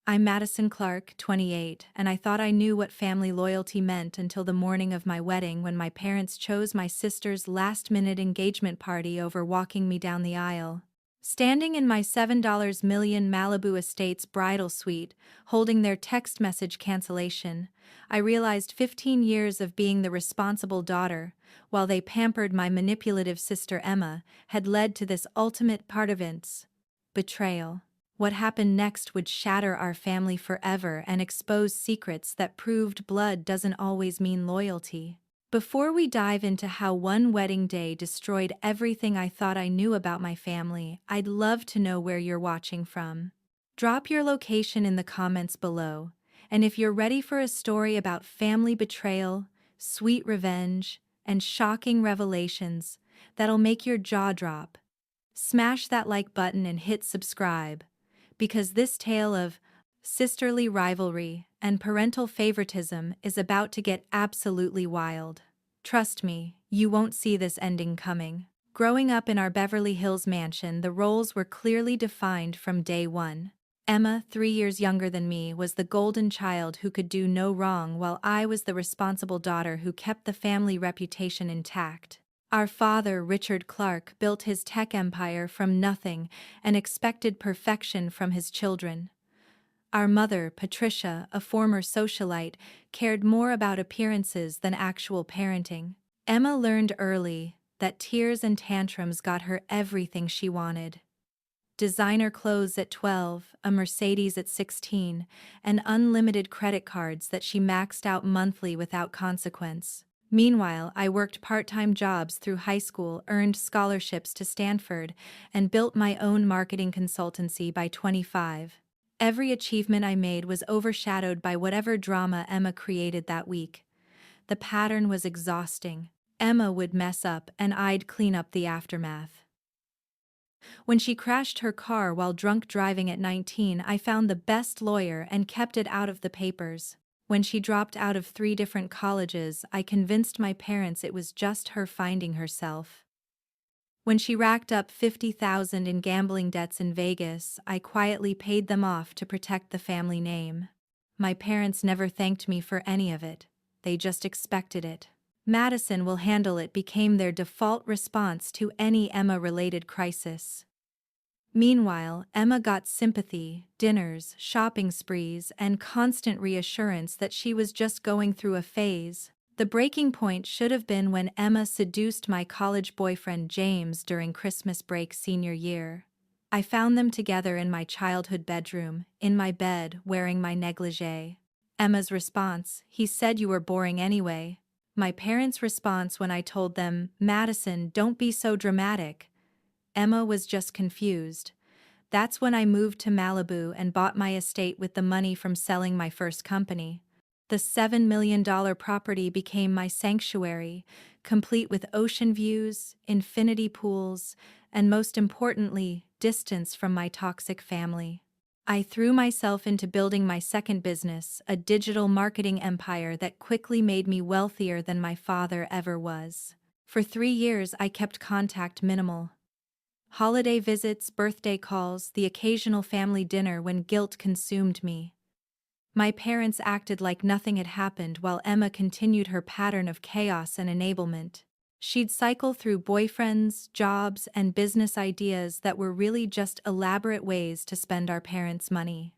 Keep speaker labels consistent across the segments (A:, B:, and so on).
A: I'm Madison Clark, 28, and I thought I knew what family loyalty meant until the morning of my wedding when my parents chose my sister's last-minute engagement party over walking me down the aisle. Standing in my $7 million Malibu Estates bridal suite, holding their text message cancellation, I realized 15 years of being the responsible daughter, while they pampered my manipulative sister Emma, had led to this ultimate part of it: betrayal. What happened next would shatter our family forever and expose secrets that proved blood doesn't always mean loyalty. Before we dive into how one wedding day destroyed everything I thought I knew about my family, I'd love to know where you're watching from. Drop your location in the comments below, and if you're ready for a story about family betrayal, sweet revenge, and shocking revelations that'll make your jaw drop, smash that like button and hit subscribe, because this tale of sisterly rivalry and parental favoritism is about to get absolutely wild. Trust me, you won't see this ending coming. Growing up in our Beverly Hills mansion, the roles were clearly defined from day one. Emma, 3 years younger than me, was the golden child who could do no wrong, while I was the responsible daughter who kept the family reputation intact. Our father, Richard Clark, built his tech empire from nothing and expected perfection from his children. Our mother, Patricia, a former socialite, cared more about appearances than actual parenting. Emma learned early that tears and tantrums got her everything she wanted: designer clothes at 12, a Mercedes at 16, and unlimited credit cards that she maxed out monthly without consequence. Meanwhile, I worked part-time jobs through high school, earned scholarships to Stanford, and built my own marketing consultancy by 25. Every achievement I made was overshadowed by whatever drama Emma created that week. The pattern was exhausting. Emma would mess up, and I'd clean up the aftermath. When she crashed her car while drunk driving at 19, I found the best lawyer and kept it out of the papers. When she dropped out of 3 different colleges, I convinced my parents it was just her finding herself. When she racked up $50,000 in gambling debts in Vegas, I quietly paid them off to protect the family name. My parents never thanked me for any of it. They just expected it. Madison will handle it became their default response to any Emma-related crisis. Meanwhile, Emma got sympathy, dinners, shopping sprees, and constant reassurance that she was just going through a phase. The breaking point should have been when Emma seduced my college boyfriend James during Christmas break senior year. I found them together in my childhood bedroom, in my bed, wearing my negligee. Emma's response: "He said you were boring anyway." My parents' response when I told them, "Madison, don't be so dramatic." Emma was just confused. That's when I moved to Malibu and bought my estate with the money from selling my first company. The $7 million property became my sanctuary, complete with ocean views, infinity pools, and most importantly, distance from my toxic family. I threw myself into building my second business, a digital marketing empire that quickly made me wealthier than my father ever was. For 3 years, I kept contact minimal. Holiday visits, birthday calls, the occasional family dinner when guilt consumed me. My parents acted like nothing had happened while Emma continued her pattern of chaos and enablement. She'd cycle through boyfriends, jobs, and business ideas that were really just elaborate ways to spend our parents' money.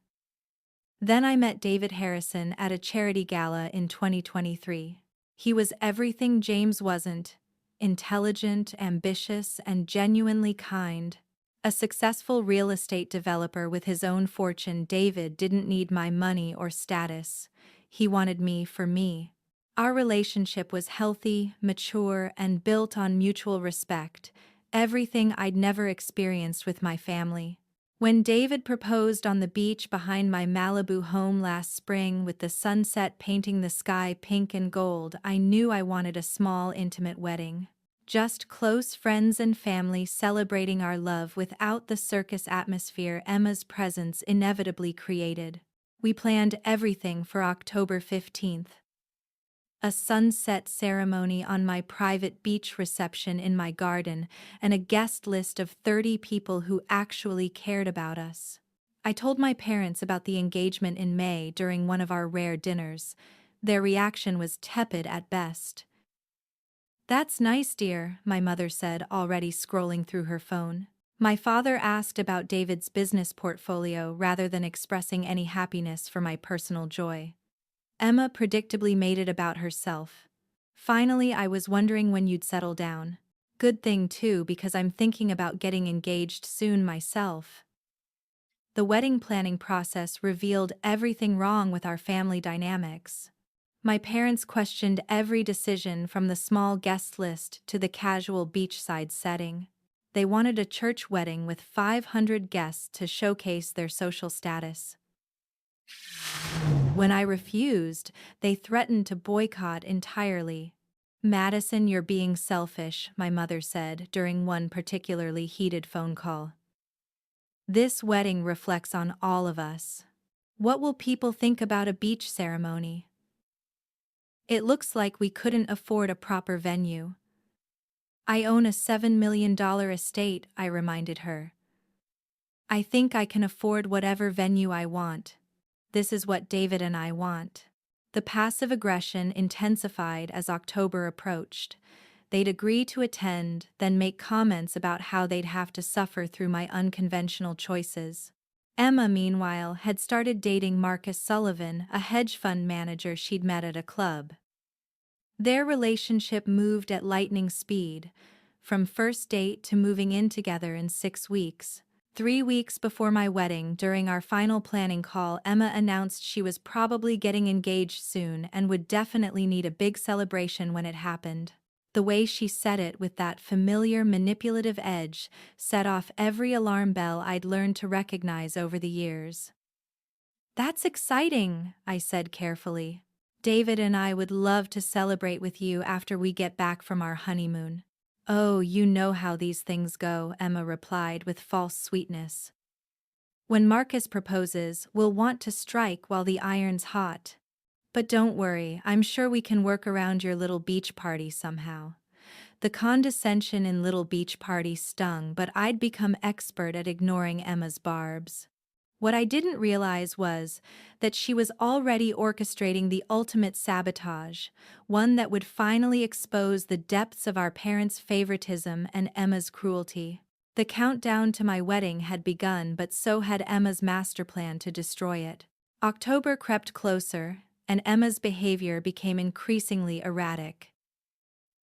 A: Then I met David Harrison at a charity gala in 2023. He was everything James wasn't: intelligent, ambitious, and genuinely kind. A successful real estate developer with his own fortune, David didn't need my money or status. He wanted me for me. Our relationship was healthy, mature, and built on mutual respect, everything I'd never experienced with my family. When David proposed on the beach behind my Malibu home last spring with the sunset painting the sky pink and gold, I knew I wanted a small, intimate wedding. Just close friends and family celebrating our love without the circus atmosphere Emma's presence inevitably created. We planned everything for October 15th. A sunset ceremony on my private beach reception in my garden, and a guest list of 30 people who actually cared about us. I told my parents about the engagement in May during one of our rare dinners. Their reaction was tepid at best. "That's nice, dear," my mother said, already scrolling through her phone. My father asked about David's business portfolio rather than expressing any happiness for my personal joy. Emma predictably made it about herself. "Finally, I was wondering when you'd settle down. Good thing too, because I'm thinking about getting engaged soon myself." The wedding planning process revealed everything wrong with our family dynamics. My parents questioned every decision from the small guest list to the casual beachside setting. They wanted a church wedding with 500 guests to showcase their social status. When I refused, they threatened to boycott entirely. "Madison, you're being selfish," my mother said during one particularly heated phone call. "This wedding reflects on all of us. What will people think about a beach ceremony? It looks like we couldn't afford a proper venue." "I own a $7 million estate," I reminded her. "I think I can afford whatever venue I want. This is what David and I want." The passive aggression intensified as October approached. They'd agree to attend, then make comments about how they'd have to suffer through my unconventional choices. Emma, meanwhile, had started dating Marcus Sullivan, a hedge fund manager she'd met at a club. Their relationship moved at lightning speed, from first date to moving in together in 6 weeks. 3 weeks before my wedding, during our final planning call, Emma announced she was probably getting engaged soon and would definitely need a big celebration when it happened. The way she said it, with that familiar manipulative edge, set off every alarm bell I'd learned to recognize over the years. "That's exciting," I said carefully. "David and I would love to celebrate with you after we get back from our honeymoon." "Oh, you know how these things go," Emma replied with false sweetness. "When Marcus proposes, we'll want to strike while the iron's hot. But don't worry, I'm sure we can work around your little beach party somehow." The condescension in little beach party stung, but I'd become expert at ignoring Emma's barbs. What I didn't realize was that she was already orchestrating the ultimate sabotage, one that would finally expose the depths of our parents' favoritism and Emma's cruelty. The countdown to my wedding had begun, but so had Emma's master plan to destroy it. October crept closer, and Emma's behavior became increasingly erratic.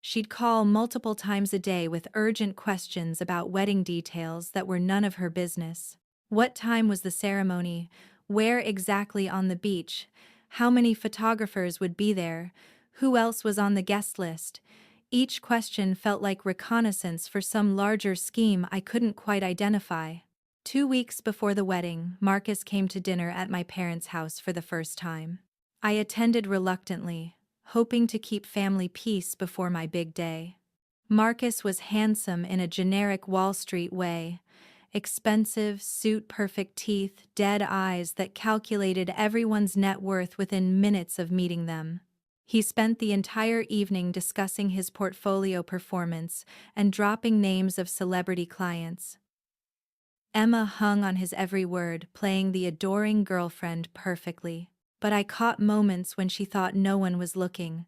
A: She'd call multiple times a day with urgent questions about wedding details that were none of her business. What time was the ceremony? Where exactly on the beach? How many photographers would be there? Who else was on the guest list? Each question felt like reconnaissance for some larger scheme I couldn't quite identify. 2 weeks before the wedding, Marcus came to dinner at my parents' house for the first time. I attended reluctantly, hoping to keep family peace before my big day. Marcus was handsome in a generic Wall Street way. Expensive, suit-perfect teeth, dead eyes that calculated everyone's net worth within minutes of meeting them. He spent the entire evening discussing his portfolio performance and dropping names of celebrity clients. Emma hung on his every word, playing the adoring girlfriend perfectly. But I caught moments when she thought no one was looking.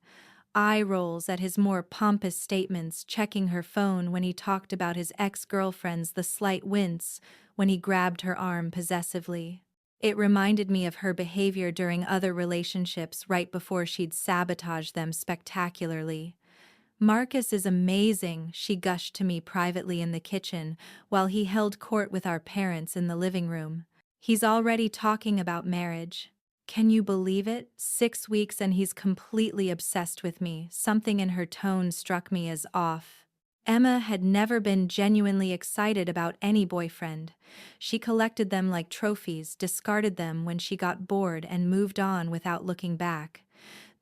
A: Eye rolls at his more pompous statements, checking her phone when he talked about his ex-girlfriends, the slight wince when he grabbed her arm possessively. It reminded me of her behavior during other relationships right before she'd sabotaged them spectacularly. "Marcus is amazing," she gushed to me privately in the kitchen while he held court with our parents in the living room. "He's already talking about marriage. Can you believe it? 6 weeks and he's completely obsessed with me." Something in her tone struck me as off. Emma had never been genuinely excited about any boyfriend. She collected them like trophies, discarded them when she got bored, and moved on without looking back.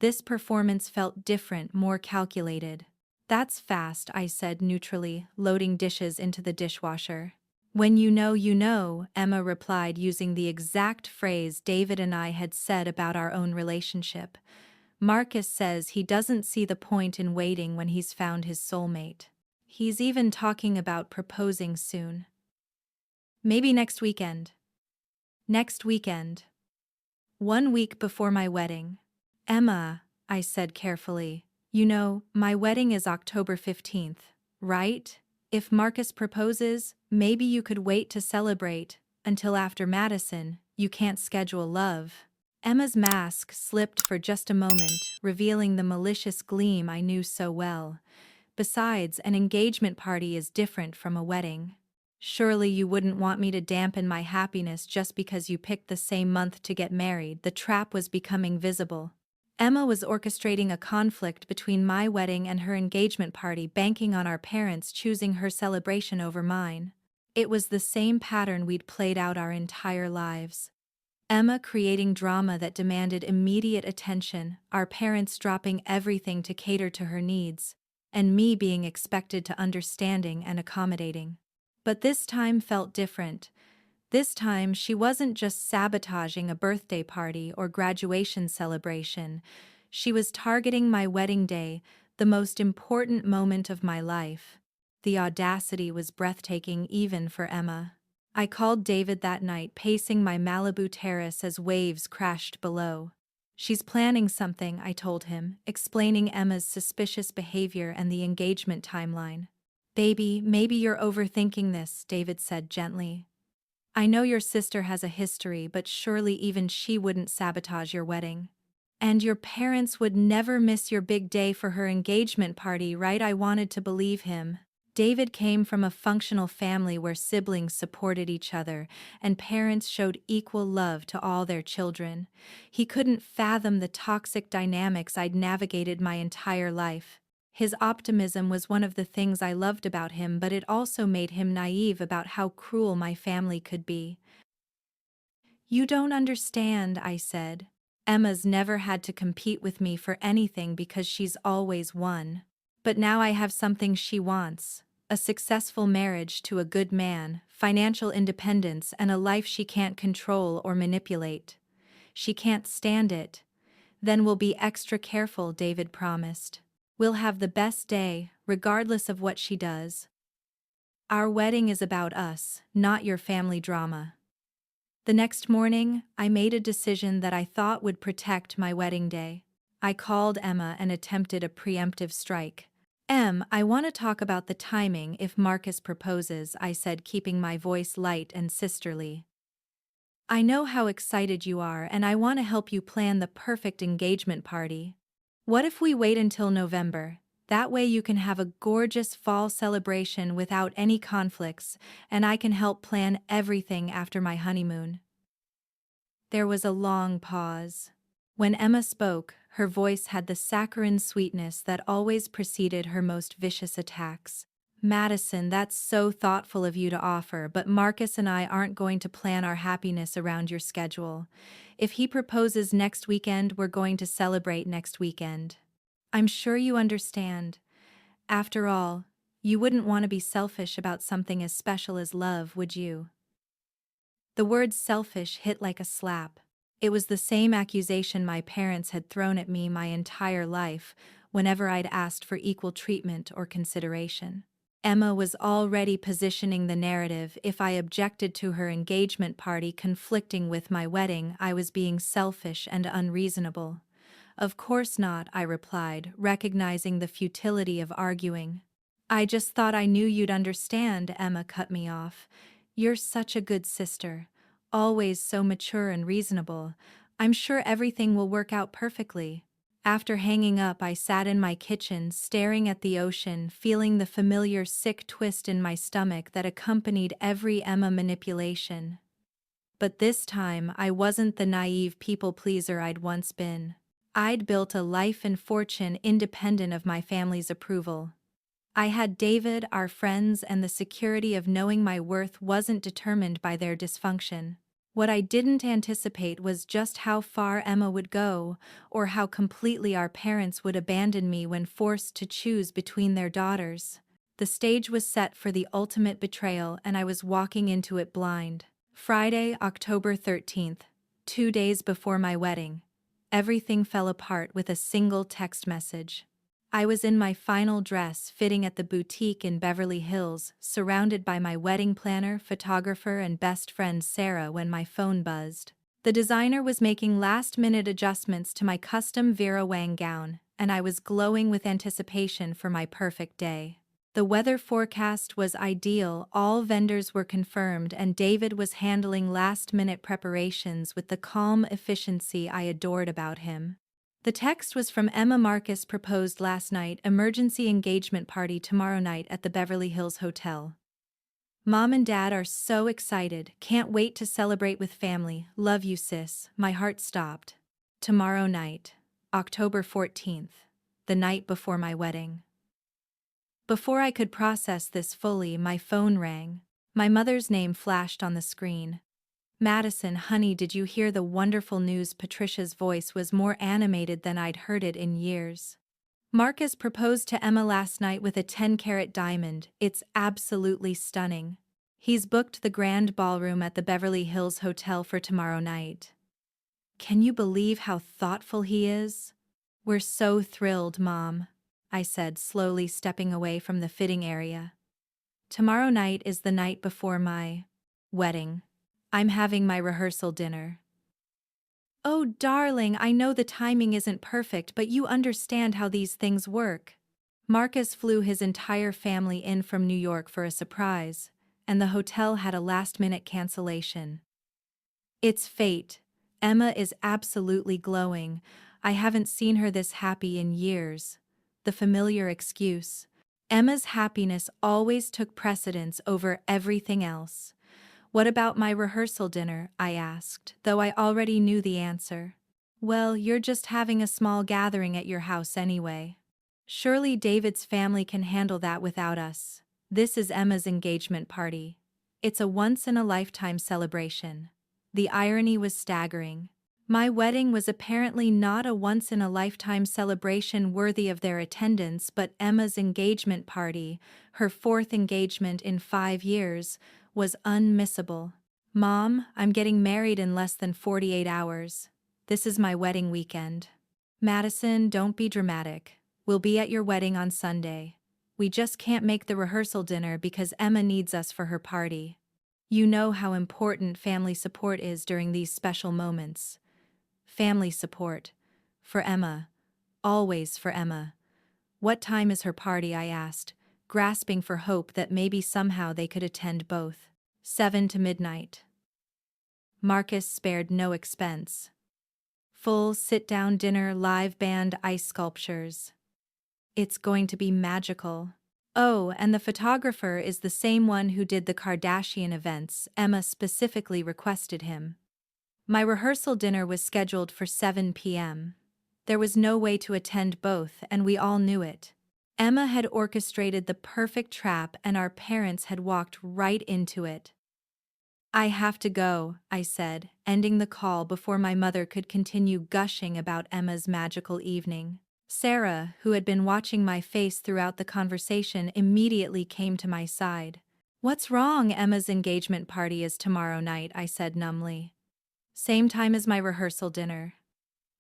A: This performance felt different, more calculated. "That's fast," I said neutrally, loading dishes into the dishwasher. "When you know," Emma replied, using the exact phrase David and I had said about our own relationship. "Marcus says he doesn't see the point in waiting when he's found his soulmate. He's even talking about proposing soon. Maybe next weekend." Next weekend. 1 week before my wedding. Emma, I said carefully, you know, my wedding is October 15th, right? If Marcus proposes, maybe you could wait to celebrate until after Madison. You can't schedule love. Emma's mask slipped for just a moment, revealing the malicious gleam I knew so well. Besides, an engagement party is different from a wedding. Surely you wouldn't want me to dampen my happiness just because you picked the same month to get married. The trap was becoming visible. Emma was orchestrating a conflict between my wedding and her engagement party, banking on our parents choosing her celebration over mine. It was the same pattern we'd played out our entire lives. Emma creating drama that demanded immediate attention, our parents dropping everything to cater to her needs, and me being expected to understanding and accommodating. But this time felt different. This time she wasn't just sabotaging a birthday party or graduation celebration. She was targeting my wedding day, the most important moment of my life. The audacity was breathtaking even for Emma. I called David that night, pacing my Malibu terrace as waves crashed below. She's planning something, I told him, explaining Emma's suspicious behavior and the engagement timeline. Baby, maybe you're overthinking this, David said gently. I know your sister has a history, but surely even she wouldn't sabotage your wedding. And your parents would never miss your big day for her engagement party, right? I wanted to believe him. David came from a functional family where siblings supported each other and parents showed equal love to all their children. He couldn't fathom the toxic dynamics I'd navigated my entire life. His optimism was one of the things I loved about him, but it also made him naive about how cruel my family could be. You don't understand, I said. Emma's never had to compete with me for anything because she's always won. But now I have something she wants. A successful marriage to a good man, financial independence, and a life she can't control or manipulate. She can't stand it. Then we'll be extra careful, David promised. We'll have the best day, regardless of what she does. Our wedding is about us, not your family drama. The next morning, I made a decision that I thought would protect my wedding day. I called Emma and attempted a preemptive strike. I want to talk about the timing if Marcus proposes, I said, keeping my voice light and sisterly. I know how excited you are and I want to help you plan the perfect engagement party. What if we wait until November? That way you can have a gorgeous fall celebration without any conflicts, and I can help plan everything after my honeymoon. There was a long pause. When Emma spoke, her voice had the saccharine sweetness that always preceded her most vicious attacks. Madison, that's so thoughtful of you to offer, but Marcus and I aren't going to plan our happiness around your schedule. If he proposes next weekend, we're going to celebrate next weekend. I'm sure you understand. After all, you wouldn't want to be selfish about something as special as love, would you? The word selfish hit like a slap. It was the same accusation my parents had thrown at me my entire life, whenever I'd asked for equal treatment or consideration. Emma was already positioning the narrative. If I objected to her engagement party conflicting with my wedding, I was being selfish and unreasonable. Of course not, I replied, recognizing the futility of arguing. I just thought I knew you'd understand, Emma cut me off. You're such a good sister, always so mature and reasonable. I'm sure everything will work out perfectly. After hanging up, I sat in my kitchen, staring at the ocean, feeling the familiar sick twist in my stomach that accompanied every Emma manipulation. But this time, I wasn't the naive people-pleaser I'd once been. I'd built a life and fortune independent of my family's approval. I had David, our friends, and the security of knowing my worth wasn't determined by their dysfunction. What I didn't anticipate was just how far Emma would go, or how completely our parents would abandon me when forced to choose between their daughters. The stage was set for the ultimate betrayal, and I was walking into it blind. Friday, October 13th, 2 days before my wedding. Everything fell apart with a single text message. I was in my final dress fitting at the boutique in Beverly Hills, surrounded by my wedding planner, photographer, and best friend Sarah when my phone buzzed. The designer was making last-minute adjustments to my custom Vera Wang gown, and I was glowing with anticipation for my perfect day. The weather forecast was ideal, all vendors were confirmed, and David was handling last-minute preparations with the calm efficiency I adored about him. The text was from Emma. Marcus proposed last night, emergency engagement party tomorrow night at the Beverly Hills Hotel. Mom and Dad are so excited, can't wait to celebrate with family, love you sis. My heart stopped. Tomorrow night, October 14th, the night before my wedding. Before I could process this fully, my phone rang. My mother's name flashed on the screen. Madison, honey, did you hear the wonderful news? Patricia's voice was more animated than I'd heard it in years. Marcus proposed to Emma last night with a 10-carat diamond. It's absolutely stunning. He's booked the grand ballroom at the Beverly Hills Hotel for tomorrow night. Can you believe how thoughtful he is? We're so thrilled, Mom, I said, slowly stepping away from the fitting area. Tomorrow night is the night before my wedding. I'm having my rehearsal dinner. Oh, darling, I know the timing isn't perfect, but you understand how these things work. Marcus flew his entire family in from New York for a surprise, and the hotel had a last-minute cancellation. It's fate. Emma is absolutely glowing. I haven't seen her this happy in years. The familiar excuse. Emma's happiness always took precedence over everything else. What about my rehearsal dinner? I asked, though I already knew the answer. Well, you're just having a small gathering at your house anyway. Surely David's family can handle that without us. This is Emma's engagement party. It's a once-in-a-lifetime celebration. The irony was staggering. My wedding was apparently not a once-in-a-lifetime celebration worthy of their attendance, but Emma's engagement party, her fourth engagement in 5 years, was unmissable. Mom, I'm getting married in less than 48 hours. This is my wedding weekend. Madison, don't be dramatic. We'll be at your wedding on Sunday. We just can't make the rehearsal dinner because Emma needs us for her party. You know how important family support is during these special moments. Family support. For Emma. Always for Emma. What time is her party? I asked, grasping for hope that maybe somehow they could attend both. 7 to midnight. Marcus spared no expense. Full sit-down dinner, live band, ice sculptures. It's going to be magical. Oh, and the photographer is the same one who did the Kardashian events. Emma specifically requested him. My rehearsal dinner was scheduled for 7 p.m. There was no way to attend both, and we all knew it. Emma had orchestrated the perfect trap, and our parents had walked right into it. I have to go, I said, ending the call before my mother could continue gushing about Emma's magical evening. Sarah, who had been watching my face throughout the conversation, immediately came to my side. What's wrong? Emma's engagement party is tomorrow night, I said numbly. Same time as my rehearsal dinner.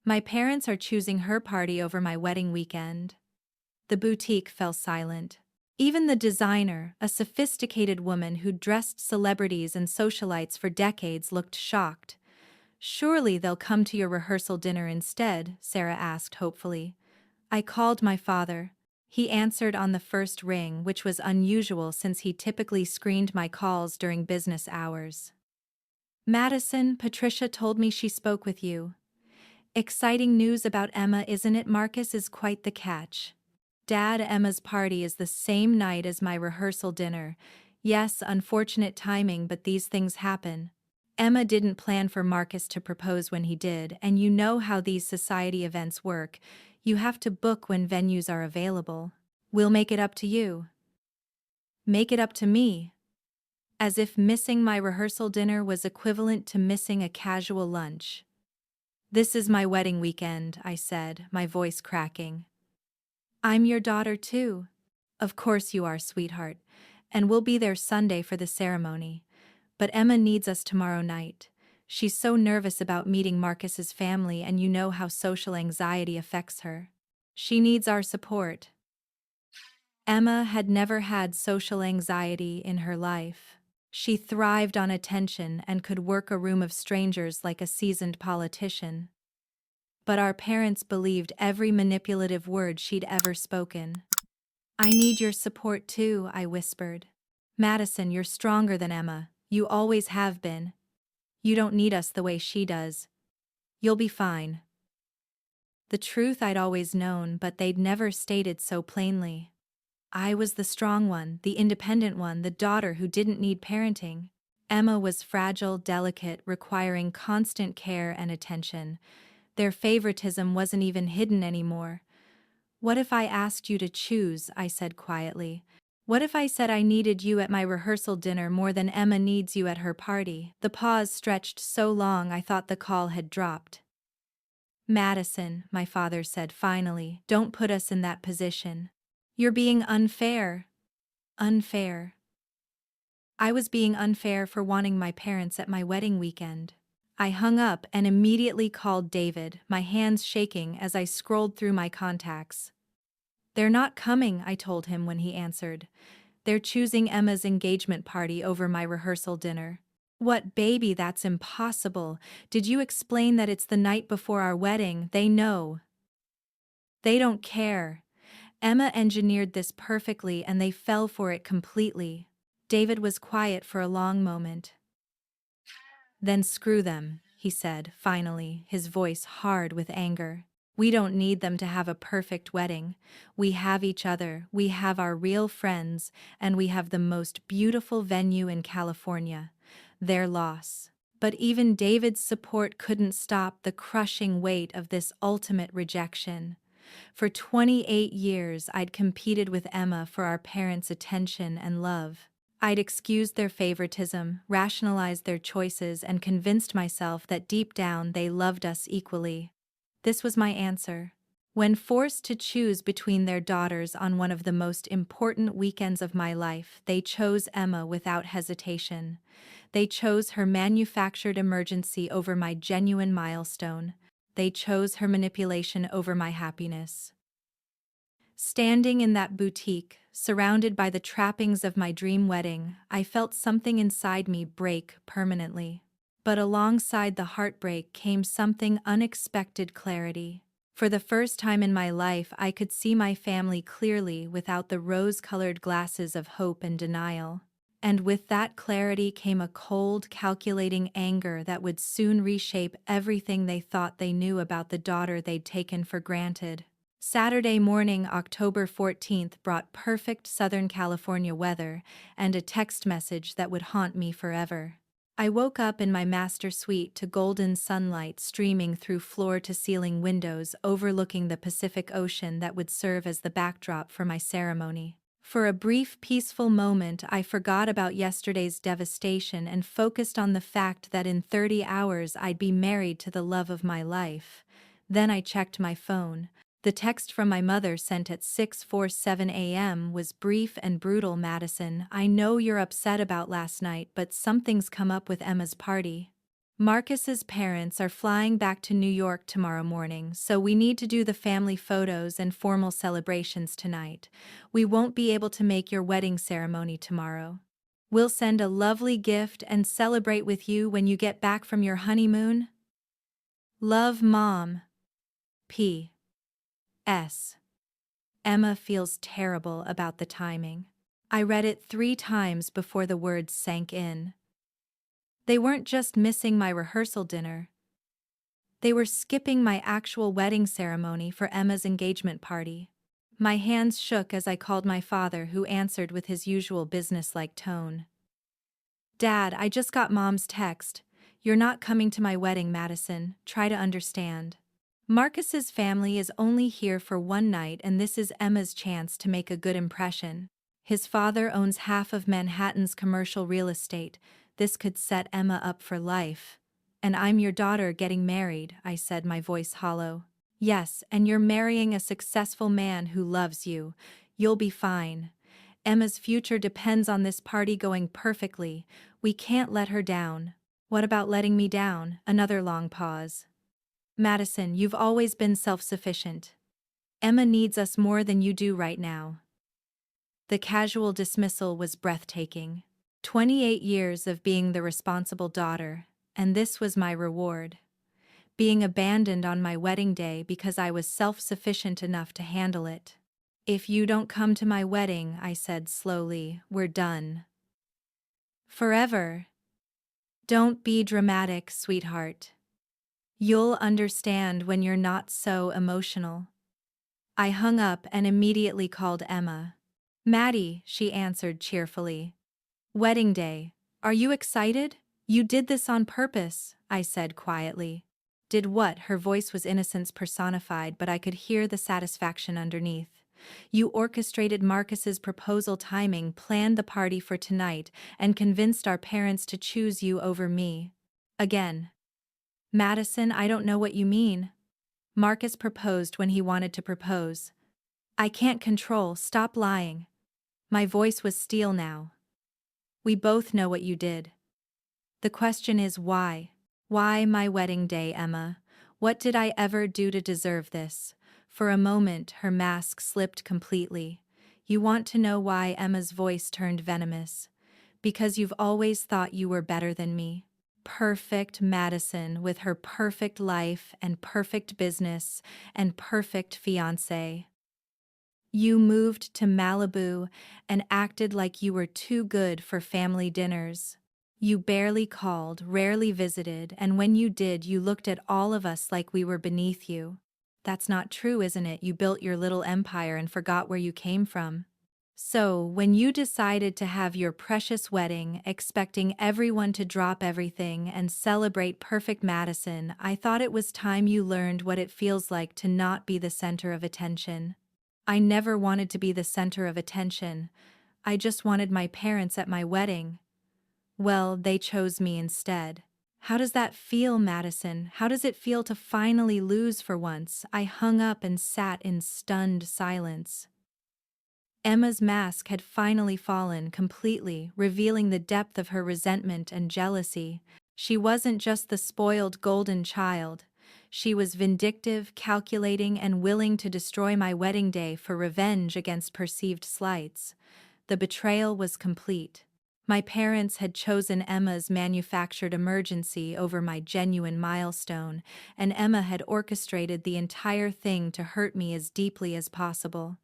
A: My parents are choosing her party over my wedding weekend. The boutique fell silent. Even the designer, a sophisticated woman who dressed celebrities and socialites for decades, looked shocked. Surely they'll come to your rehearsal dinner instead, Sarah asked hopefully. I called my father. He answered on the first ring, which was unusual since he typically screened my calls during business hours. Madison, Patricia told me she spoke with you. Exciting news about Emma, isn't it? Marcus is quite the catch. Dad, Emma's party is the same night as my rehearsal dinner. Yes, unfortunate timing, but these things happen. Emma didn't plan for Marcus to propose when he did, and you know how these society events work. You have to book when venues are available. We'll make it up to you. Make it up to me. As if missing my rehearsal dinner was equivalent to missing a casual lunch. This is my wedding weekend, I said, my voice cracking. I'm your daughter too. Of course you are, sweetheart, and we'll be there Sunday for the ceremony. But Emma needs us tomorrow night. She's so nervous about meeting Marcus's family, and you know how social anxiety affects her. She needs our support. Emma had never had social anxiety in her life. She thrived on attention and could work a room of strangers like a seasoned politician. But our parents believed every manipulative word she'd ever spoken. "I need your support too," I whispered. "Madison, you're stronger than Emma. You always have been. You don't need us the way she does. You'll be fine." The truth I'd always known, but they'd never stated so plainly. I was the strong one, the independent one, the daughter who didn't need parenting. Emma was fragile, delicate, requiring constant care and attention. Their favoritism wasn't even hidden anymore. "What if I asked you to choose?" I said quietly. "What if I said I needed you at my rehearsal dinner more than Emma needs you at her party?" The pause stretched so long I thought the call had dropped. "Madison," my father said finally, "don't put us in that position. You're being unfair." Unfair. I was being unfair for wanting my parents at my wedding weekend. I hung up and immediately called David, my hands shaking as I scrolled through my contacts. "They're not coming," I told him when he answered. "They're choosing Emma's engagement party over my rehearsal dinner." "What, baby, that's impossible. Did you explain that it's the night before our wedding? They know." "They don't care. Emma engineered this perfectly and they fell for it completely." David was quiet for a long moment. "Then screw them," he said, finally, his voice hard with anger. "We don't need them to have a perfect wedding. We have each other, we have our real friends, and we have the most beautiful venue in California. Their loss." But even David's support couldn't stop the crushing weight of this ultimate rejection. For 28 years I'd competed with Emma for our parents' attention and love. I'd excused their favoritism, rationalized their choices, and convinced myself that deep down they loved us equally. This was my answer. When forced to choose between their daughters on one of the most important weekends of my life, they chose Emma without hesitation. They chose her manufactured emergency over my genuine milestone. They chose her manipulation over my happiness. Standing in that boutique, surrounded by the trappings of my dream wedding, I felt something inside me break permanently. But alongside the heartbreak came something unexpected: clarity. For the first time in my life, I could see my family clearly without the rose-colored glasses of hope and denial. And with that clarity came a cold, calculating anger that would soon reshape everything they thought they knew about the daughter they'd taken for granted. Saturday morning, October 14th, brought perfect Southern California weather and a text message that would haunt me forever. I woke up in my master suite to golden sunlight streaming through floor-to-ceiling windows overlooking the Pacific Ocean that would serve as the backdrop for my ceremony. For a brief, peaceful moment, I forgot about yesterday's devastation and focused on the fact that in 30 hours I'd be married to the love of my life. Then I checked my phone. The text from my mother, sent at 6:47 a.m., was brief and brutal. "Madison, I know you're upset about last night, but something's come up with Emma's party. Marcus's parents are flying back to New York tomorrow morning, so we need to do the family photos and formal celebrations tonight. We won't be able to make your wedding ceremony tomorrow. We'll send a lovely gift and celebrate with you when you get back from your honeymoon. Love, Mom. P.S. Emma feels terrible about the timing." I read it 3 times before the words sank in. They weren't just missing my rehearsal dinner. They were skipping my actual wedding ceremony for Emma's engagement party. My hands shook as I called my father, who answered with his usual businesslike tone. "Dad, I just got Mom's text. You're not coming to my wedding, Madison. Try to understand. Marcus's family is only here for one night, and this is Emma's chance to make a good impression. His father owns half of Manhattan's commercial real estate. This could set Emma up for life. And I'm your daughter getting married," I said, my voice hollow. "Yes, and you're marrying a successful man who loves you. You'll be fine. Emma's future depends on this party going perfectly. We can't let her down." "What about letting me down?" Another long pause. "Madison, you've always been self-sufficient. Emma needs us more than you do right now. The casual dismissal was breathtaking. 28 years of being the responsible daughter, and this was my reward. Being abandoned on my wedding day because I was self-sufficient enough to handle it. If you don't come to my wedding, I said slowly, we're done. Forever. Don't be dramatic, sweetheart. You'll understand when you're not so emotional. I hung up and immediately called Emma. Maddie, she answered cheerfully. Wedding day. Are you excited? You did this on purpose, I said quietly. Did what? Her voice was innocence personified, but I could hear the satisfaction underneath. You orchestrated Marcus's proposal timing, planned the party for tonight, and convinced our parents to choose you over me. Again. Madison, I don't know what you mean. Marcus proposed when he wanted to propose. I can't control, stop lying. My voice was steel now. We both know what you did. The question is why? Why my wedding day, Emma? What did I ever do to deserve this? For a moment, her mask slipped completely. You want to know why? Emma's voice turned venomous. Because you've always thought you were better than me. Perfect Madison with her perfect life and perfect business and perfect fiancé. You moved to Malibu and acted like you were too good for family dinners. You barely called, rarely visited, and when you did, you looked at all of us like we were beneath you. That's not true, isn't it? You built your little empire and forgot where you came from. So, when you decided to have your precious wedding, expecting everyone to drop everything and celebrate perfect Madison, I thought it was time you learned what it feels like to not be the center of attention. I never wanted to be the center of attention. I just wanted my parents at my wedding. Well, they chose me instead. How does that feel, Madison? How does it feel to finally lose for once? I hung up and sat in stunned silence. Emma's mask had finally fallen completely, revealing the depth of her resentment and jealousy. She wasn't just the spoiled golden child. She was vindictive, calculating, and willing to destroy my wedding day for revenge against perceived slights. The betrayal was complete. My parents had chosen Emma's manufactured emergency over my genuine milestone, and Emma had orchestrated the entire thing to hurt me as deeply as possible.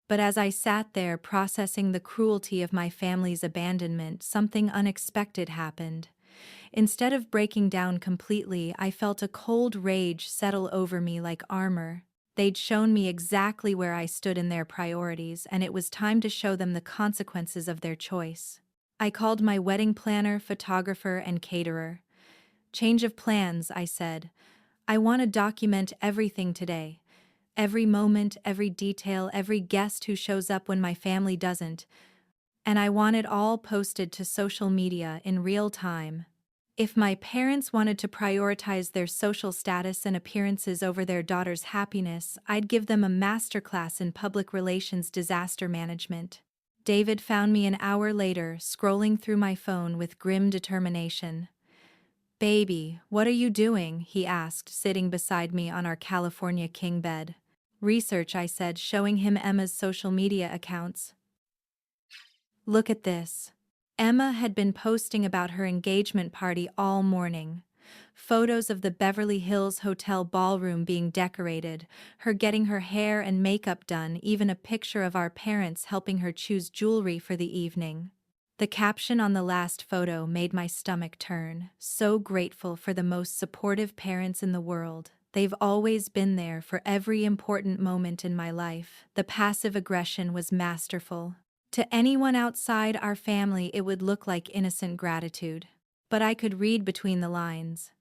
A: But as I sat there processing the cruelty of my family's abandonment, something unexpected happened. Instead of breaking down completely, I felt a cold rage settle over me like armor. They'd shown me exactly where I stood in their priorities, and it was time to show them the consequences of their choice. I called my wedding planner, photographer, and caterer. Change of plans, I said. I want to document everything today. Every moment, every detail, every guest who shows up when my family doesn't. And I want it all posted to social media in real time. If my parents wanted to prioritize their social status and appearances over their daughter's happiness, I'd give them a masterclass in public relations disaster management. David found me an hour later, scrolling through my phone with grim determination. Baby, what are you doing? He asked, sitting beside me on our California king bed. Research, I said, showing him Emma's social media accounts. Look at this. Emma had been posting about her engagement party all morning. Photos of the Beverly Hills Hotel ballroom being decorated, her getting her hair and makeup done, even a picture of our parents helping her choose jewelry for the evening. The caption on the last photo made my stomach turn. So grateful for the most supportive parents in the world. They've always been there for every important moment in my life. The passive aggression was masterful. To anyone outside our family, it would look like innocent gratitude. But I could read between the lines.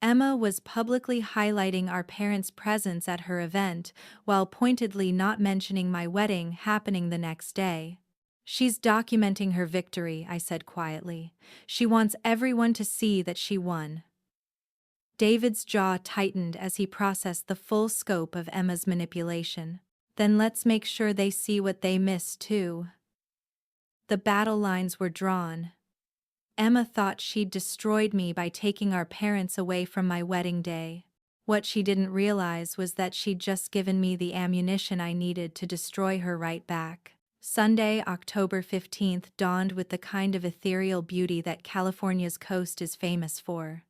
A: Emma was publicly highlighting our parents' presence at her event, while pointedly not mentioning my wedding happening the next day. She's documenting her victory, I said quietly. She wants everyone to see that she won. David's jaw tightened as he processed the full scope of Emma's manipulation. Then let's make sure they see what they missed too. The battle lines were drawn. Emma thought she'd destroyed me by taking our parents away from my wedding day. What she didn't realize was that she'd just given me the ammunition I needed to destroy her right back. Sunday, October 15th dawned with the kind of ethereal beauty that California's coast is famous for.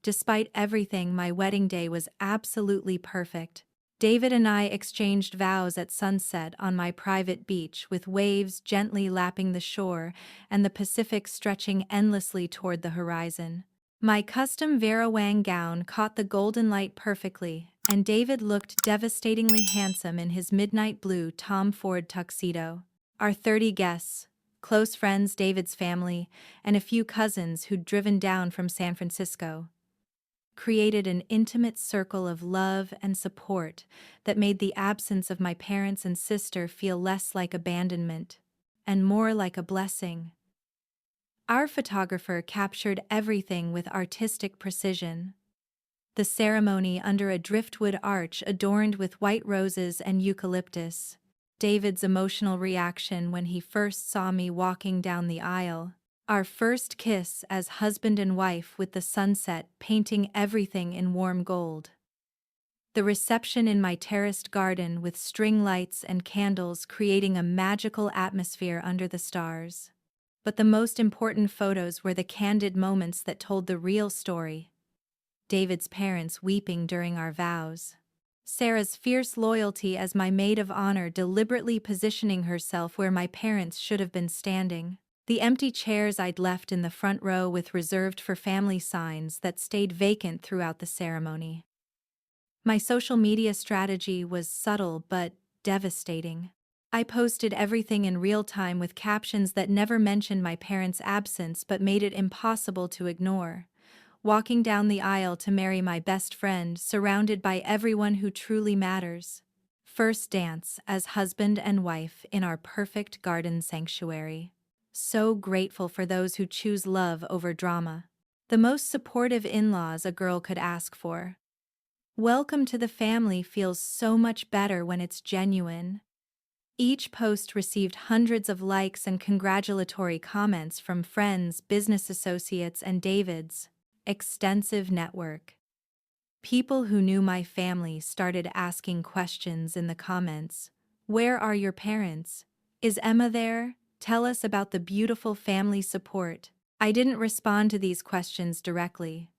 A: Despite everything, my wedding day was absolutely perfect. David and I exchanged vows at sunset on my private beach, with waves gently lapping the shore and the Pacific stretching endlessly toward the horizon. My custom Vera Wang gown caught the golden light perfectly, and David looked devastatingly handsome in his midnight blue Tom Ford tuxedo. Our 30 guests, close friends, David's family, and a few cousins who'd driven down from San Francisco, created an intimate circle of love and support that made the absence of my parents and sister feel less like abandonment and more like a blessing. Our photographer captured everything with artistic precision. The ceremony under a driftwood arch adorned with white roses and eucalyptus. David's emotional reaction when he first saw me walking down the aisle. Our first kiss as husband and wife with the sunset painting everything in warm gold. The reception in my terraced garden with string lights and candles creating a magical atmosphere under the stars. But the most important photos were the candid moments that told the real story. David's parents weeping during our vows. Sarah's fierce loyalty as my maid of honor deliberately positioning herself where my parents should have been standing. The empty chairs I'd left in the front row with reserved for family signs that stayed vacant throughout the ceremony. My social media strategy was subtle but devastating. I posted everything in real time with captions that never mentioned my parents' absence but made it impossible to ignore. Walking down the aisle to marry my best friend, surrounded by everyone who truly matters. First dance as husband and wife in our perfect garden sanctuary. So grateful for those who choose love over drama. The most supportive in-laws a girl could ask for. Welcome to the family feels so much better when it's genuine. Each post received hundreds of likes and congratulatory comments from friends, business associates, and David's extensive network. People who knew my family started asking questions in the comments. Where are your parents? Is Emma there? Tell us about the beautiful family support. I didn't respond to these questions directly.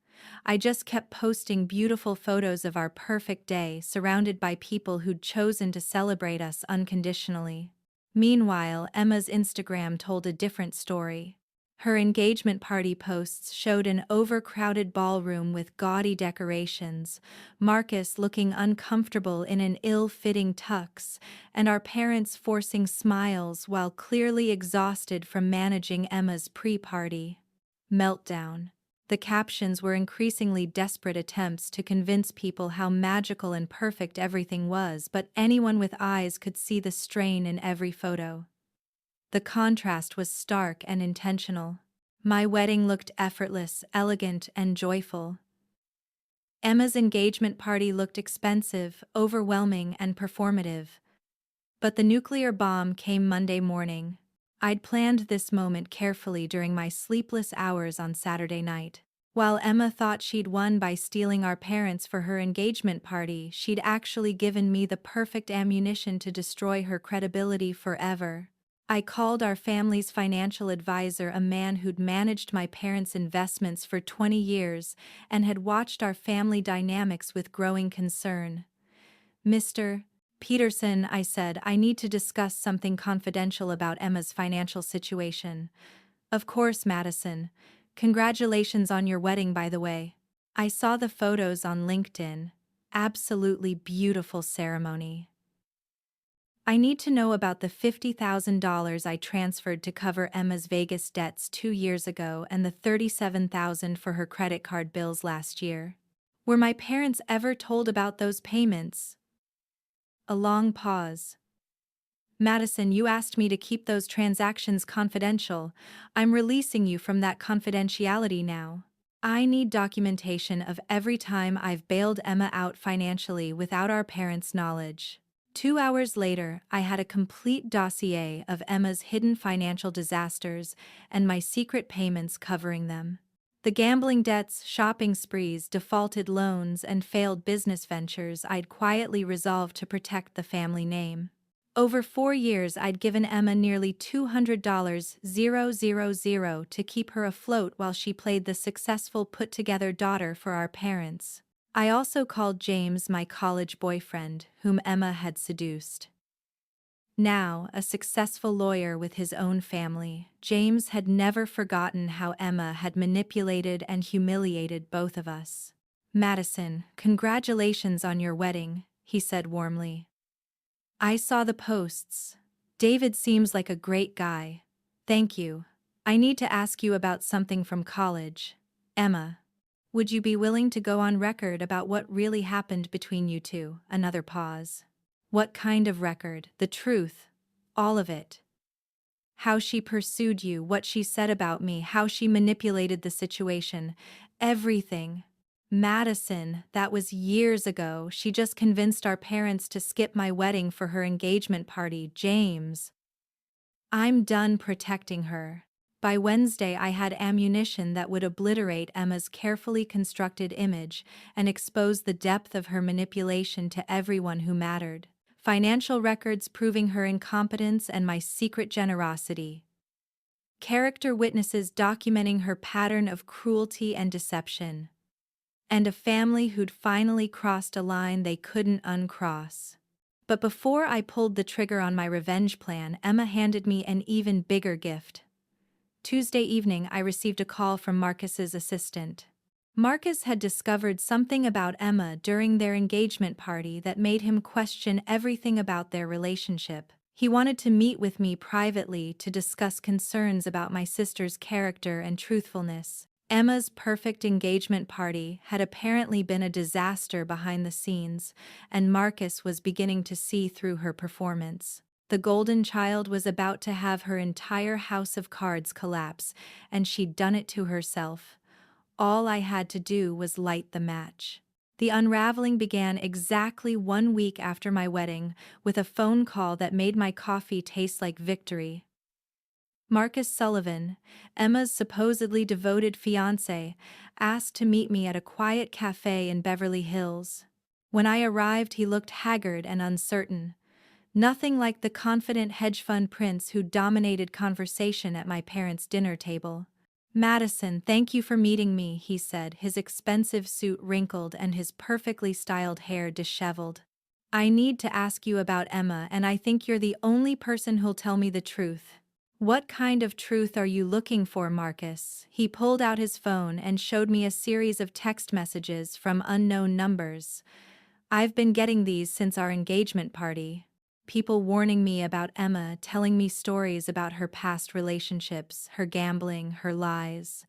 A: I just kept posting beautiful photos of our perfect day, surrounded by people who'd chosen to celebrate us unconditionally. Meanwhile, Emma's Instagram told a different story. Her engagement party posts showed an overcrowded ballroom with gaudy decorations, Marcus looking uncomfortable in an ill-fitting tux, and our parents forcing smiles while clearly exhausted from managing Emma's pre-party meltdown. The captions were increasingly desperate attempts to convince people how magical and perfect everything was, but anyone with eyes could see the strain in every photo. The contrast was stark and intentional. My wedding looked effortless, elegant, and joyful. Emma's engagement party looked expensive, overwhelming, and performative. But the nuclear bomb came Monday morning. I'd planned this moment carefully during my sleepless hours on Saturday night. While Emma thought she'd won by stealing our parents for her engagement party, she'd actually given me the perfect ammunition to destroy her credibility forever. I called our family's financial advisor, a man who'd managed my parents' investments for 20 years and had watched our family dynamics with growing concern. Mr. Peterson, I said, I need to discuss something confidential about Emma's financial situation. Of course, Madison. Congratulations on your wedding, by the way. I saw the photos on LinkedIn. Absolutely beautiful ceremony. I need to know about the $50,000 I transferred to cover Emma's Vegas debts 2 years ago and the $37,000 for her credit card bills last year. Were my parents ever told about those payments? A long pause. Madison, you asked me to keep those transactions confidential. I'm releasing you from that confidentiality now. I need documentation of every time I've bailed Emma out financially without our parents' knowledge. 2 hours later, I had a complete dossier of Emma's hidden financial disasters and my secret payments covering them. The gambling debts, shopping sprees, defaulted loans, and failed business ventures I'd quietly resolved to protect the family name. Over 4 years I'd given Emma nearly $200,000 to keep her afloat while she played the successful put-together daughter for our parents. I also called James my college boyfriend, whom Emma had seduced. Now, a successful lawyer with his own family, James had never forgotten how Emma had manipulated and humiliated both of us. "Madison, congratulations on your wedding," he said warmly. "I saw the posts. David seems like a great guy. Thank you. I need to ask you about something from college. Emma, would you be willing to go on record about what really happened between you two?" Another pause. "What kind of record? The truth. All of it. How she pursued you, what she said about me, how she manipulated the situation. Everything. Madison, that was years ago. She just convinced our parents to skip my wedding for her engagement party. James. I'm done protecting her." By Wednesday I had ammunition that would obliterate Emma's carefully constructed image and expose the depth of her manipulation to everyone who mattered. Financial records proving her incompetence and my secret generosity. Character witnesses documenting her pattern of cruelty and deception. And a family who'd finally crossed a line they couldn't uncross. But before I pulled the trigger on my revenge plan, Emma handed me an even bigger gift. Tuesday evening I received a call from Marcus's assistant. Marcus had discovered something about Emma during their engagement party that made him question everything about their relationship. He wanted to meet with me privately to discuss concerns about my sister's character and truthfulness. Emma's perfect engagement party had apparently been a disaster behind the scenes, and Marcus was beginning to see through her performance. The golden child was about to have her entire house of cards collapse, and she'd done it to herself. All I had to do was light the match. The unraveling began exactly 1 week after my wedding, with a phone call that made my coffee taste like victory. Marcus Sullivan, Emma's supposedly devoted fiancé, asked to meet me at a quiet cafe in Beverly Hills. When I arrived, he looked haggard and uncertain. Nothing like the confident hedge fund prince who dominated conversation at my parents' dinner table. "Madison, thank you for meeting me," he said, his expensive suit wrinkled and his perfectly styled hair disheveled. "I need to ask you about Emma, and I think you're the only person who'll tell me the truth." "What kind of truth are you looking for, Marcus?" He pulled out his phone and showed me a series of text messages from unknown numbers. "I've been getting these since our engagement party. People warning me about Emma, telling me stories about her past relationships, her gambling, her lies.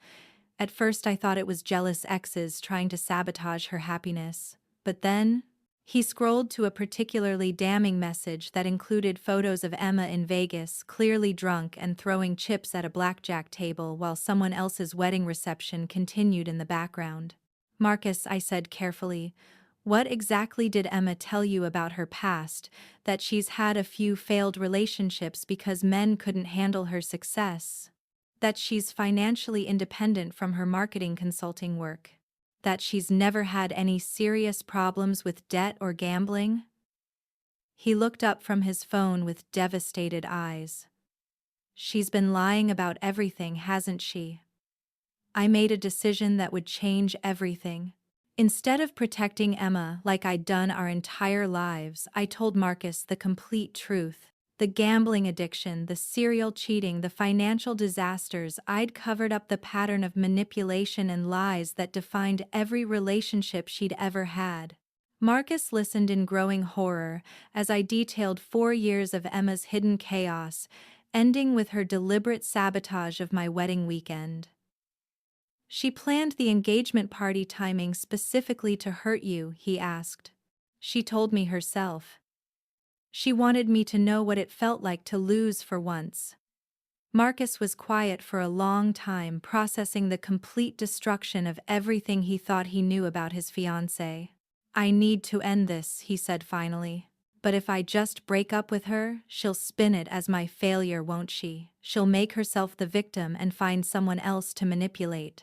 A: At first I thought it was jealous exes trying to sabotage her happiness. But then, he scrolled to a particularly damning message that included photos of Emma in Vegas, clearly drunk and throwing chips at a blackjack table while someone else's wedding reception continued in the background. "Marcus," I said carefully, "what exactly did Emma tell you about her past, that she's had a few failed relationships because men couldn't handle her success? That she's financially independent from her marketing consulting work? That she's never had any serious problems with debt or gambling?" He looked up from his phone with devastated eyes. "She's been lying about everything, hasn't she?" I made a decision that would change everything. Instead of protecting Emma like I'd done our entire lives, I told Marcus the complete truth. The gambling addiction, the serial cheating, the financial disasters. I'd covered up the pattern of manipulation and lies that defined every relationship she'd ever had. Marcus listened in growing horror as I detailed 4 years of Emma's hidden chaos, ending with her deliberate sabotage of my wedding weekend. "She planned the engagement party timing specifically to hurt you," he asked. "She told me herself. She wanted me to know what it felt like to lose for once." Marcus was quiet for a long time, processing the complete destruction of everything he thought he knew about his fiancée. "I need to end this," he said finally. "But if I just break up with her, she'll spin it as my failure, won't she? She'll make herself the victim and find someone else to manipulate.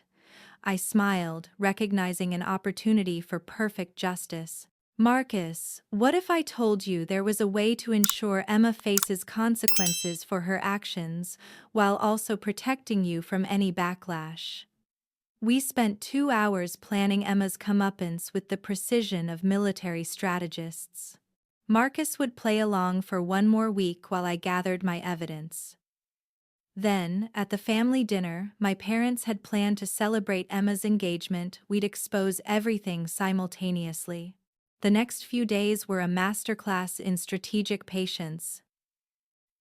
A: I smiled, recognizing an opportunity for perfect justice. Marcus, what if I told you there was a way to ensure Emma faces consequences for her actions, while also protecting you from any backlash? We spent 2 hours planning Emma's comeuppance with the precision of military strategists. Marcus would play along for one more week while I gathered my evidence. Then, at the family dinner, my parents had planned to celebrate Emma's engagement. We'd expose everything simultaneously. The next few days were a masterclass in strategic patience.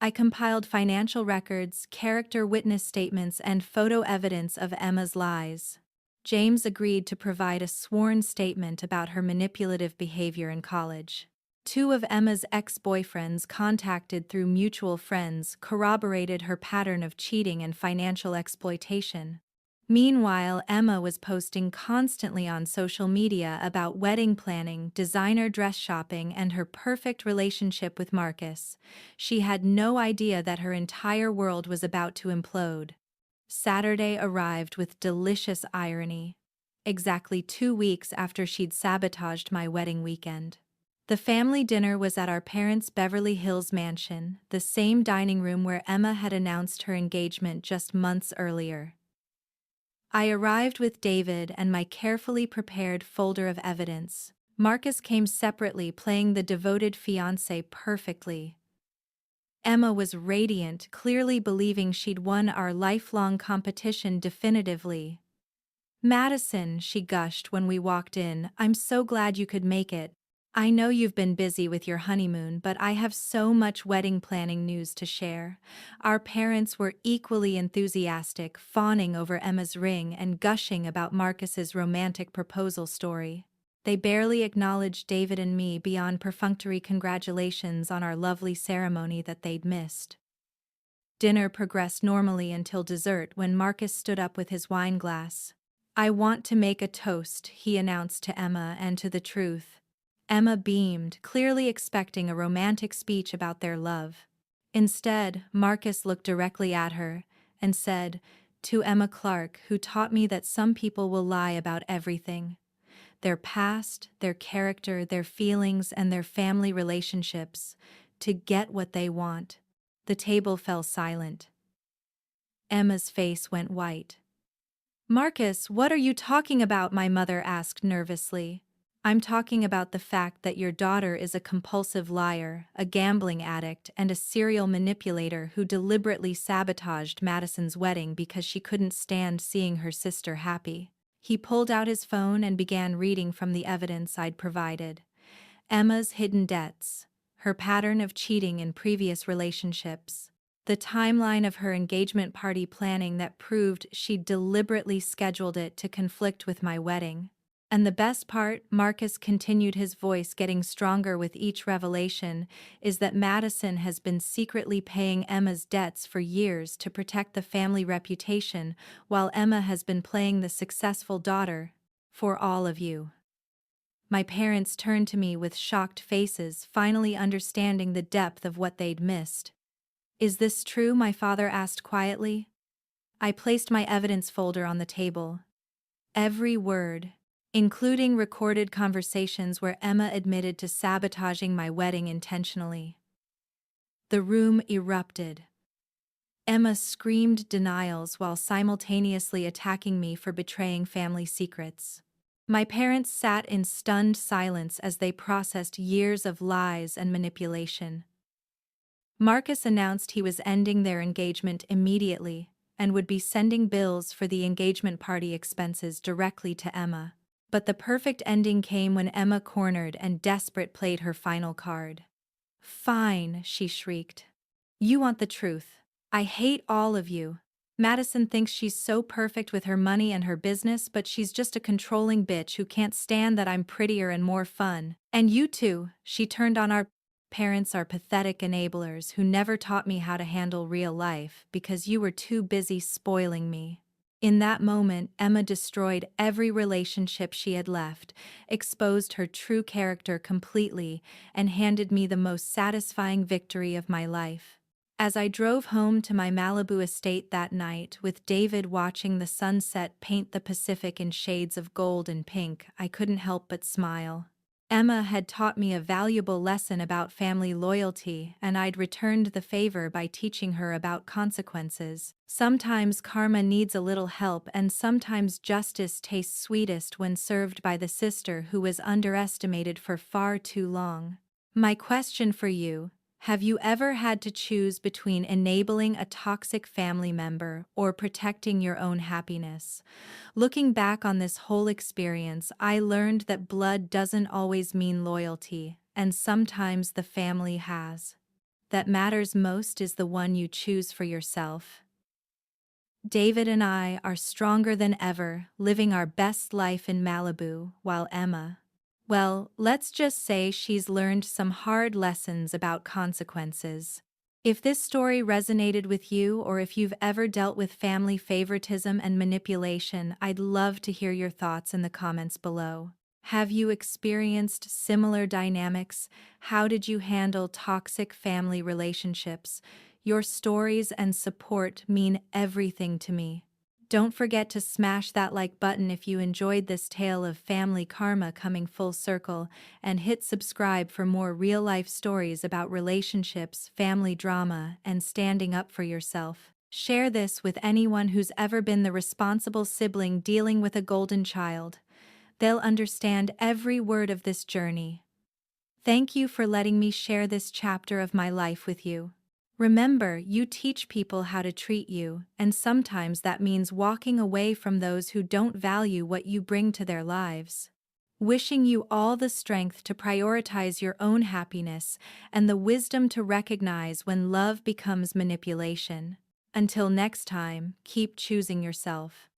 A: I compiled financial records, character witness statements, and photo evidence of Emma's lies. James agreed to provide a sworn statement about her manipulative behavior in college. 2 of Emma's ex-boyfriends, contacted through mutual friends, corroborated her pattern of cheating and financial exploitation. Meanwhile, Emma was posting constantly on social media about wedding planning, designer dress shopping, and her perfect relationship with Marcus. She had no idea that her entire world was about to implode. Saturday arrived with delicious irony. Exactly 2 weeks after she'd sabotaged my wedding weekend. The family dinner was at our parents' Beverly Hills mansion, the same dining room where Emma had announced her engagement just months earlier. I arrived with David and my carefully prepared folder of evidence. Marcus came separately, playing the devoted fiancé perfectly. Emma was radiant, clearly believing she'd won our lifelong competition definitively. "Madison," she gushed when we walked in, "I'm so glad you could make it. I know you've been busy with your honeymoon, but I have so much wedding planning news to share." Our parents were equally enthusiastic, fawning over Emma's ring and gushing about Marcus's romantic proposal story. They barely acknowledged David and me beyond perfunctory congratulations on our lovely ceremony that they'd missed. Dinner progressed normally until dessert, when Marcus stood up with his wine glass. "I want to make a toast," he announced, to Emma and to the truth. Emma beamed, clearly expecting a romantic speech about their love. Instead, Marcus looked directly at her and said, "To Emma Clark, who taught me that some people will lie about everything. Their past, their character, their feelings, and their family relationships, to get what they want." The table fell silent. Emma's face went white. "Marcus, what are you talking about?" my mother asked nervously. "I'm talking about the fact that your daughter is a compulsive liar, a gambling addict, and a serial manipulator who deliberately sabotaged Madison's wedding because she couldn't stand seeing her sister happy." He pulled out his phone and began reading from the evidence I'd provided. Emma's hidden debts, her pattern of cheating in previous relationships, the timeline of her engagement party planning that proved she'd deliberately scheduled it to conflict with my wedding. And the best part, Marcus continued, his voice getting stronger with each revelation, is that Madison has been secretly paying Emma's debts for years to protect the family reputation, while Emma has been playing the successful daughter. For all of you. My parents turned to me with shocked faces, finally understanding the depth of what they'd missed. "Is this true?" my father asked quietly. I placed my evidence folder on the table. Every word, including recorded conversations where Emma admitted to sabotaging my wedding intentionally. The room erupted. Emma screamed denials while simultaneously attacking me for betraying family secrets. My parents sat in stunned silence as they processed years of lies and manipulation. Marcus announced he was ending their engagement immediately and would be sending bills for the engagement party expenses directly to Emma. But the perfect ending came when Emma, cornered and desperate, played her final card. "Fine," she shrieked. "You want the truth. I hate all of you. Madison thinks she's so perfect with her money and her business, but she's just a controlling bitch who can't stand that I'm prettier and more fun. And you too." She turned on our parents, are pathetic enablers who never taught me how to handle real life because you were too busy spoiling me. In that moment, Emma destroyed every relationship she had left, exposed her true character completely, and handed me the most satisfying victory of my life. As I drove home to my Malibu estate that night, with David watching the sunset paint the Pacific in shades of gold and pink, I couldn't help but smile. Emma had taught me a valuable lesson about family loyalty, and I'd returned the favor by teaching her about consequences. Sometimes karma needs a little help, and sometimes justice tastes sweetest when served by the sister who was underestimated for far too long. My question for you: have you ever had to choose between enabling a toxic family member or protecting your own happiness? Looking back on this whole experience, I learned that blood doesn't always mean loyalty, and sometimes the family has. That matters most is the one you choose for yourself. David and I are stronger than ever, living our best life in Malibu, while Emma, well, let's just say she's learned some hard lessons about consequences. If this story resonated with you, or if you've ever dealt with family favoritism and manipulation, I'd love to hear your thoughts in the comments below. Have you experienced similar dynamics? How did you handle toxic family relationships? Your stories and support mean everything to me. Don't forget to smash that like button if you enjoyed this tale of family karma coming full circle, and hit subscribe for more real-life stories about relationships, family drama, and standing up for yourself. Share this with anyone who's ever been the responsible sibling dealing with a golden child. They'll understand every word of this journey. Thank you for letting me share this chapter of my life with you. Remember, you teach people how to treat you, and sometimes that means walking away from those who don't value what you bring to their lives. Wishing you all the strength to prioritize your own happiness and the wisdom to recognize when love becomes manipulation. Until next time, keep choosing yourself.